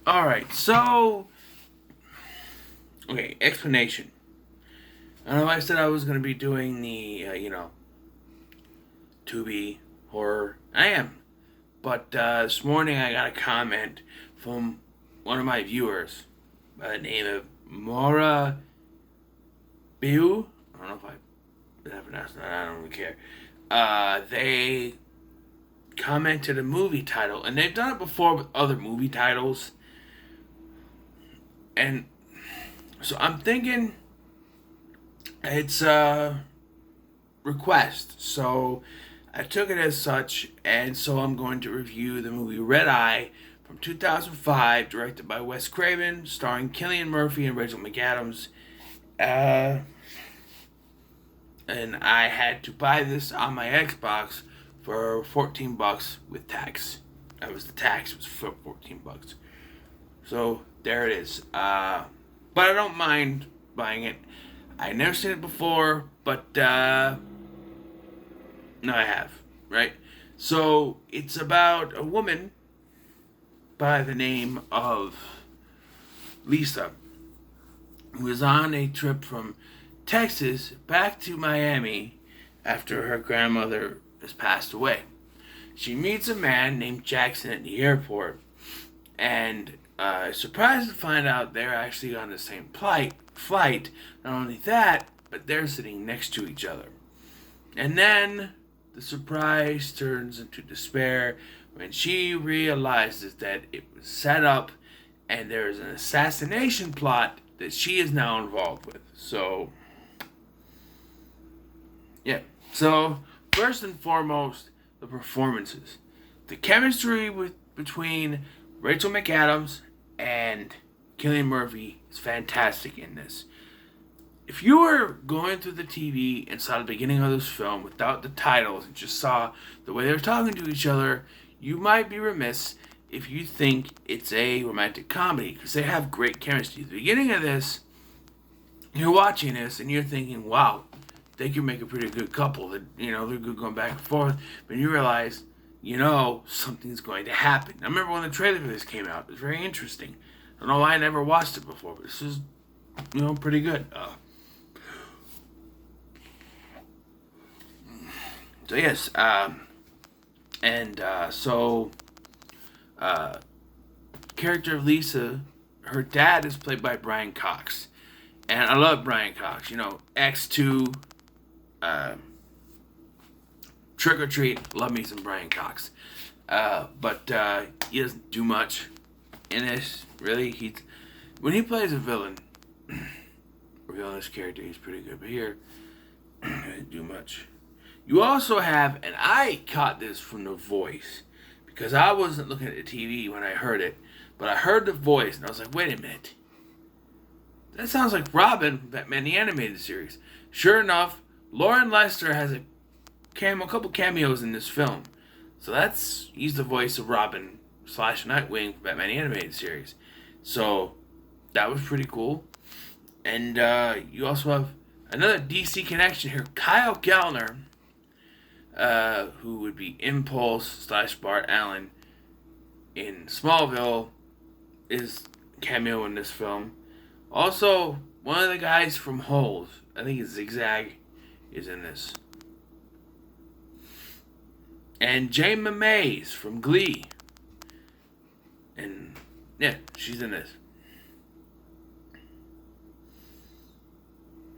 Alright, so, okay, explanation. I know I said I was going to be doing the, Tubi horror. I am. But this morning I got a comment from one of my viewers by the name of Mora Biu. I don't know if I pronounced that. I don't really care. They commented a movie title, and they've done it before with other movie titles. And so I'm thinking it's a request. So I took it as such, and so I'm going to review the movie Red Eye from 2005, directed by Wes Craven, starring Cillian Murphy and Rachel McAdams. Uh, and I had to buy this on my Xbox for $14 with tax. That was the tax, it was for $14. So there it is. But I don't mind buying it. I never seen it before, but no, I have, right? So it's about a woman by the name of Lisa, who is on a trip from Texas back to Miami after her grandmother has passed away. She meets a man named Jackson at the airport, and surprised to find out they're actually on the same flight. Not only that, but they're sitting next to each other. And then the surprise turns into despair when she realizes that it was set up and there is an assassination plot that she is now involved with. So, yeah. So, first and foremost, the performances. The chemistry between Rachel McAdams and Cillian Murphy is fantastic in this. If you were going through the TV and saw the beginning of this film without the titles and just saw the way they were talking to each other, you might be remiss if you think it's a romantic comedy, because they have great chemistry. At the beginning of this, you're watching this and you're thinking, wow, they could make a pretty good couple. That, they're good going back and forth. But you realize, something's going to happen. I remember when the trailer for this came out. It was very interesting. I don't know why I never watched it before, but this is, pretty good. So yes, character of Lisa, her dad is played by Brian Cox, and I love Brian Cox. X2, Trick or Treat, love me some Brian Cox, but he doesn't do much in this. Really, when he plays a villain, villainous character, he's pretty good. But here, he doesn't do much. You also have, and I caught this from the voice, because I wasn't looking at the TV when I heard it, but I heard the voice, and I was like, wait a minute. That sounds like Robin from Batman the Animated Series. Sure enough, Lauren Lester has a couple cameos in this film. So he's the voice of Robin / Nightwing from Batman the Animated Series. So that was pretty cool. And you also have another DC connection here, Kyle Gallner, who would be Impulse / Bart Allen in Smallville, is cameo in this film. Also, one of the guys from Holes, I think it's Zigzag, is in this. And Jane Mays from Glee. And yeah, she's in this.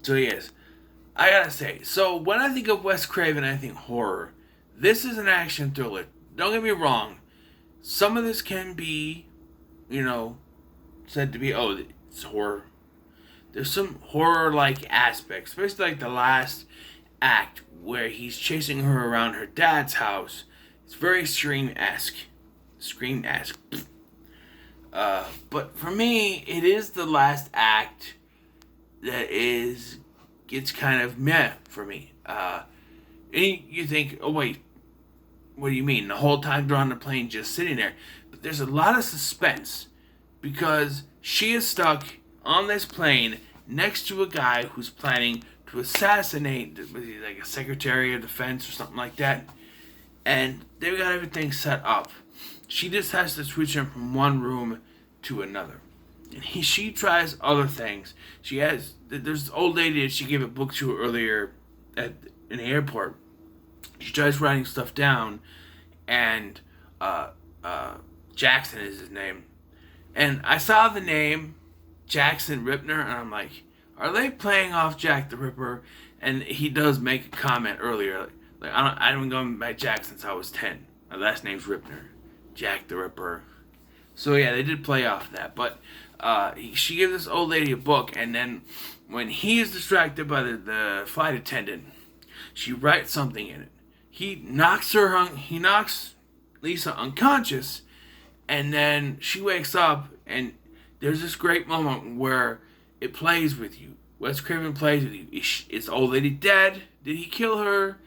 So yes, I gotta say, so when I think of Wes Craven, I think horror. This is an action thriller. Don't get me wrong. Some of this can be, said to be, it's horror. There's some horror-like aspects, especially like the last act where he's chasing her around her dad's house. It's very Scream-esque. Scream-esque. But for me, it is the last act that gets kind of meh for me. And you think, oh wait, what do you mean? The whole time they're on the plane just sitting there. But there's a lot of suspense because she is stuck on this plane next to a guy who's planning to assassinate, like a Secretary of Defense or something like that. And they've got everything set up. She just has to switch him from one room to another. And she tries other things. There's this old lady that she gave a book to earlier in the airport. She tries writing stuff down, and uh, Jackson is his name. And I saw the name Jackson Ripner, and I'm like, are they playing off Jack the Ripper? And he does make a comment earlier, like I've been going by Jack since I was 10. My last name's Ripner, Jack the Ripper. So yeah, they did play off that. But she gives this old lady a book, and then when he is distracted by the flight attendant, she writes something in it. He knocks Lisa unconscious, and then she wakes up, and there's this great moment where it plays with you. Wes Craven plays with you. Is the old lady dead? Did he kill her?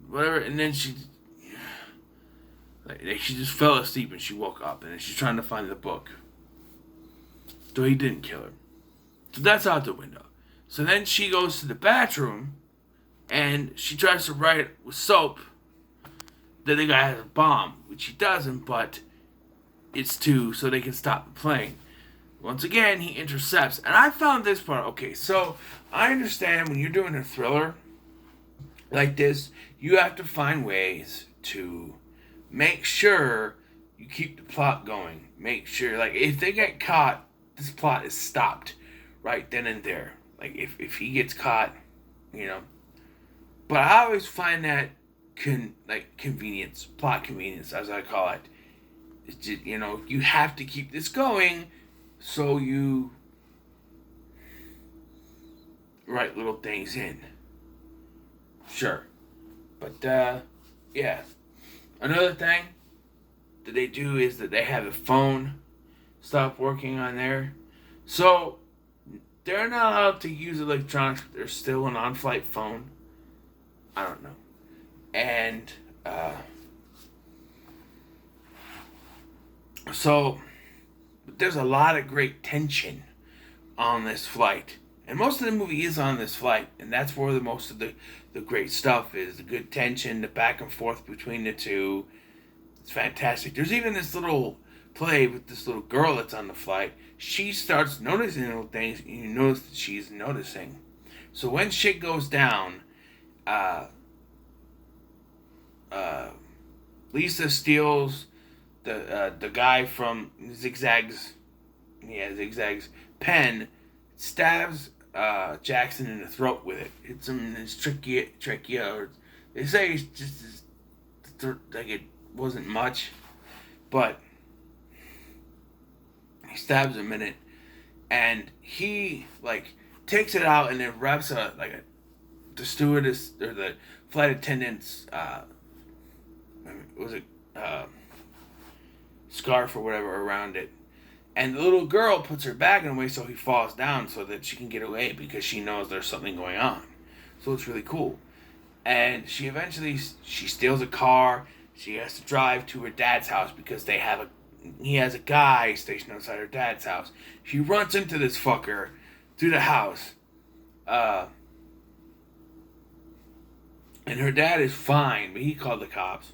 Whatever. And then she just fell asleep and she woke up, and then she's trying to find the book. So he didn't kill her. So that's out the window. So then she goes to the bathroom, and she tries to write with soap that the guy has a bomb, which he doesn't, but it's so they can stop the plane. Once again, he intercepts. And I found this part, okay, so I understand when you're doing a thriller like this, you have to find ways to make sure you keep the plot going. Make sure, like, if they get caught, this plot is stopped right then and there. Like, if he gets caught, you know. But I always find that, convenience, plot convenience, as I call it. It's just, you have to keep this going. So you write little things in. Sure. But, yeah. Another thing that they do is that they have the phone stop working on there. So, they're not allowed to use electronics. They're still an on-flight phone. I don't know. And, so there's a lot of great tension on this flight. And most of the movie is on this flight. And that's where most of the great stuff is. The good tension, the back and forth between the two. It's fantastic. There's even this little play with this little girl that's on the flight. She starts noticing little things, and you notice that she's noticing. So when shit goes down, Lisa steals the guy from Zigzag's pen, stabs Jackson in the throat with it. Hits him in his trachea. Or they say it's just like it wasn't much, but he stabs him in it, and he takes it out and then wraps the stewardess or the flight attendant's scarf or whatever around it. And the little girl puts her bag in the way so he falls down so that she can get away because she knows there's something going on. So it's really cool. And she steals a car. She has to drive to her dad's house because he has a guy stationed outside her dad's house. She runs into this fucker through the house. And her dad is fine, but he called the cops.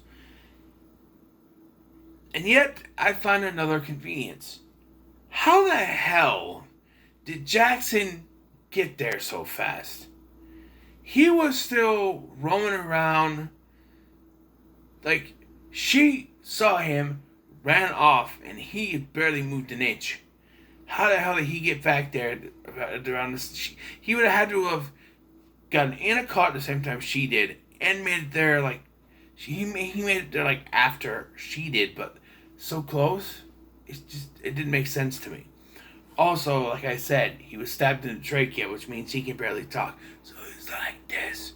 And yet, I find another convenience. How the hell did Jackson get there so fast? He was still roaming around. She saw him, ran off, and he barely moved an inch. How the hell did he get back there around this? He would have had to have gotten in a car at the same time she did, and made it there he made it there after she did, but so close. It didn't make sense to me. Also, like I said, he was stabbed in the trachea, which means he can barely talk. So it's like this.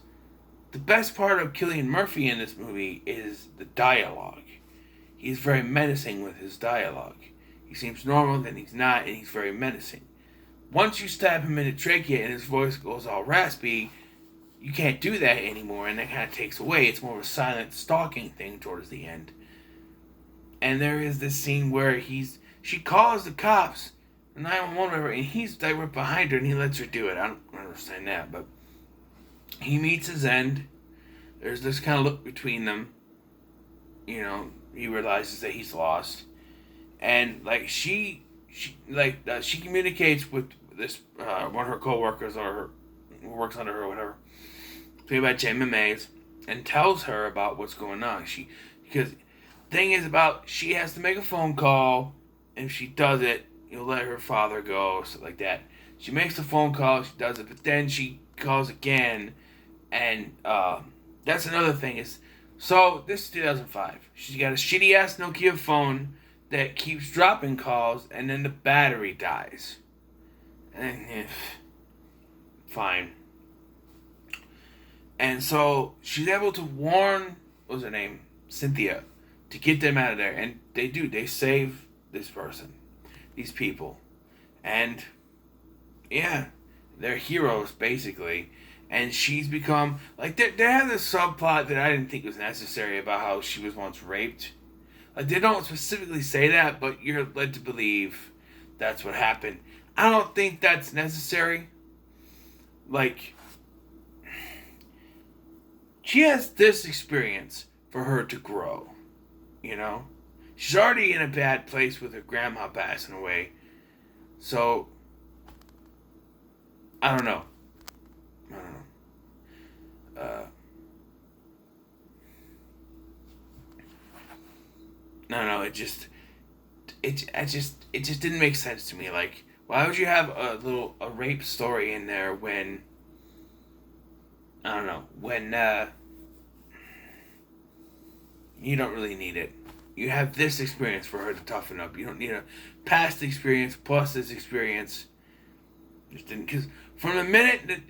The best part of Cillian Murphy in this movie is the dialogue. He's very menacing with his dialogue. He seems normal, then he's not, and he's very menacing. Once you stab him in the trachea and his voice goes all raspy, you can't do that anymore, and that kind of takes away. It's more of a silent stalking thing towards the end. And there is this scene where she calls the cops, 911 whatever, and he's right behind her and he lets her do it. I don't understand that, but he meets his end. There's this kind of look between them. He realizes that he's lost. And she she communicates with this one of her coworkers or her who works under her or whatever, played by Jamie Mays, and tells her about what's going on. Because thing is about she has to make a phone call, and if she does it, you'll let her father go, stuff like that. She makes the phone call, she does it, but then she calls again, and that's another thing is, so this is 2005. She's got a shitty ass Nokia phone that keeps dropping calls, and then the battery dies. And fine. And so she's able to warn, what was her name? Cynthia, to get them out of there. And they do. They save this person, these people. And yeah, they're heroes, basically. And she's become, like, they have this subplot that I didn't think was necessary about how she was once raped. Like, they don't specifically say that, but you're led to believe that's what happened. I don't think that's necessary. Like, she has this experience for her to grow, you know? She's already in a bad place with her grandma passing away. So, I don't know. No, it just didn't make sense to me. Like, why would you have a rape story in there when, I don't know, when you don't really need it. You have this experience for her to toughen up. You don't need a past experience plus this experience. Just didn't, because from the minute that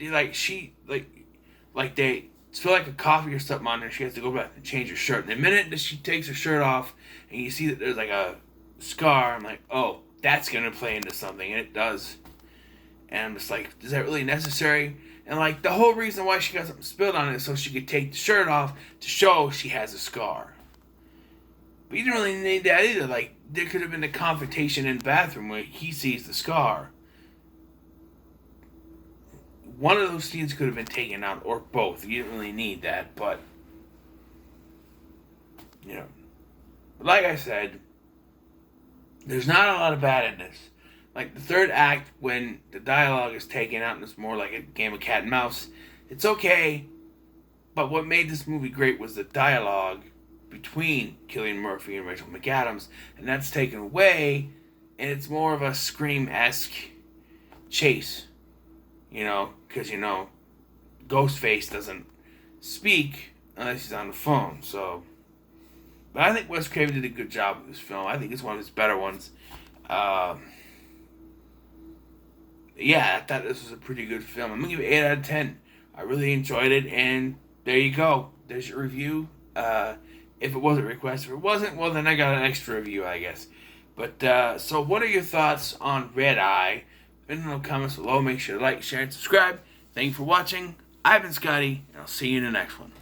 they spill like a coffee or something on her, she has to go back and change her shirt. And the minute that she takes her shirt off and you see that there's like a scar, I'm like, oh, that's gonna play into something, and it does. And I'm just like, is that really necessary? And like the whole reason why she got something spilled on it is so she could take the shirt off to show she has a scar. But you didn't really need that either. Like, there could have been a confrontation in the bathroom where he sees the scar. One of those scenes could have been taken out, or both. You didn't really need that, but you know. But like I said, there's not a lot of bad in this. Like the third act, when the dialogue is taken out and it's more like a game of cat and mouse, it's okay. But what made this movie great was the dialogue between Cillian Murphy and Rachel McAdams, and that's taken away, and it's more of a Scream-esque chase. You know, because, you know, Ghostface doesn't speak unless he's on the phone, so. But I think Wes Craven did a good job with this film. I think it's one of his better ones. Yeah, I thought this was a pretty good film. I'm going to give it 8 out of 10. I really enjoyed it, and there you go. There's your review. If it wasn't requested. If it wasn't, well, then I got an extra review, I guess. But, so what are your thoughts on Red Eye? In the comments below, make sure to like, share, and subscribe. Thank you for watching. I've been Scotty, and I'll see you in the next one.